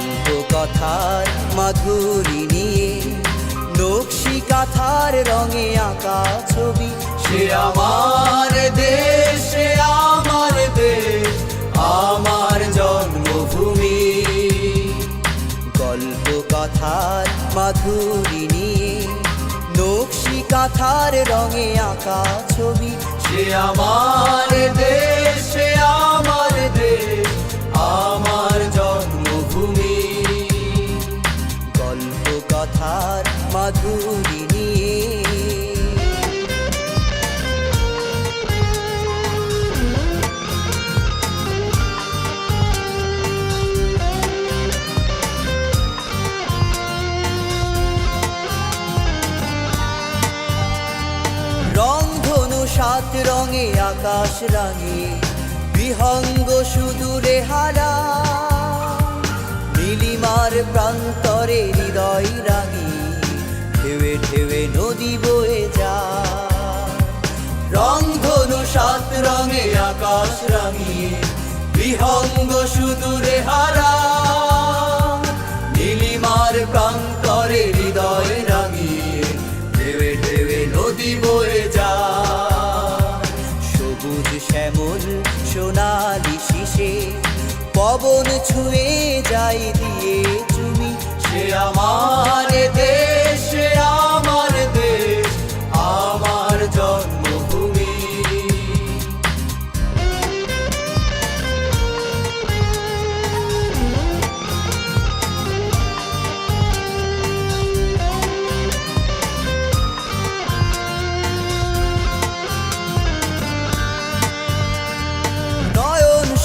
গল্প কথার মাধুরী নিয়ে নকশি কাঁথার রঙে আঁকা ছবি। সে আমার দেশ, সে আমার দেশ, আমার জন্মভূমি। গল্প কথার মাধুরী নিয়ে নকশি কাঁথার রঙে আঁকা ছবি। সে আমার দেশ, সে আমার দেশ, আমার জন্মভূমি। গল্প কথার মাধুরী নিয়ে রংধনু সাত রঙে আকাশ রাঙে, বিহঙ্গ সুদূরে হারা, নীলিমার প্রান্তরে হৃদয় রাঙি, ঢেউে ঢেউে নদী বয়ে যায়। রংধনু সাত রঙে আকাশ রাঙিয়ে, বিহঙ্গ সুদূরে হারা, নীলিমার প্রান্তরে হৃদয় রাঙিয়ে, ঢেউে ঢেউে নদী বয়ে যায়। সবুজ শ্যামল সোনালি শিশে পবন ছুঁয়ে যায় দিয়ে চুমি। সে আমার দেশ, সে আমার দেশ, আমার জন্মভূমি।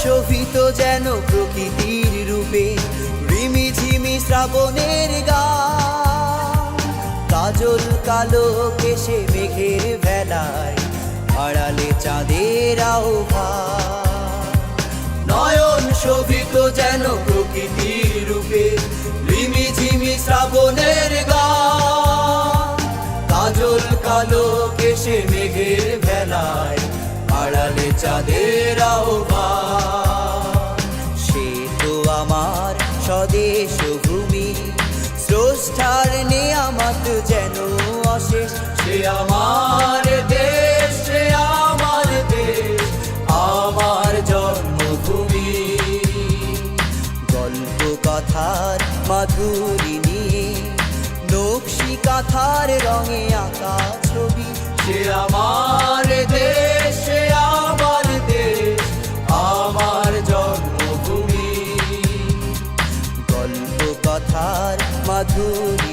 শোভিত যেন প্রকৃতির রূপে, রিমিঝিমি শ্রাবণের গান, কাজল কালো কেশে মেঘের ভেলায়, আড়ালে চাঁদের আহ্বান। নয়ন শোভিত যেন প্রকৃতির রূপে, রিমিঝিমি শ্রাবণের গান, কাজল কালো কেশে মেঘের ভেলায়, আড়ালে চাঁদের আহ্বান। সে তো আমার স্বদেশ ভূমি, স্রষ্টার নেয়ামত যেন অশেষ। সে আমার দেশ, সে আমার দেশ, আমার জন্মভূমি। গল্প কথার মাধুরী নিয়ে নকশি কাঁথার রঙে আঁকা ছবি। সে আমার দেশ, সে আমার দেশ, আমার জন্মভূমি। গল্প কথার মাধুরী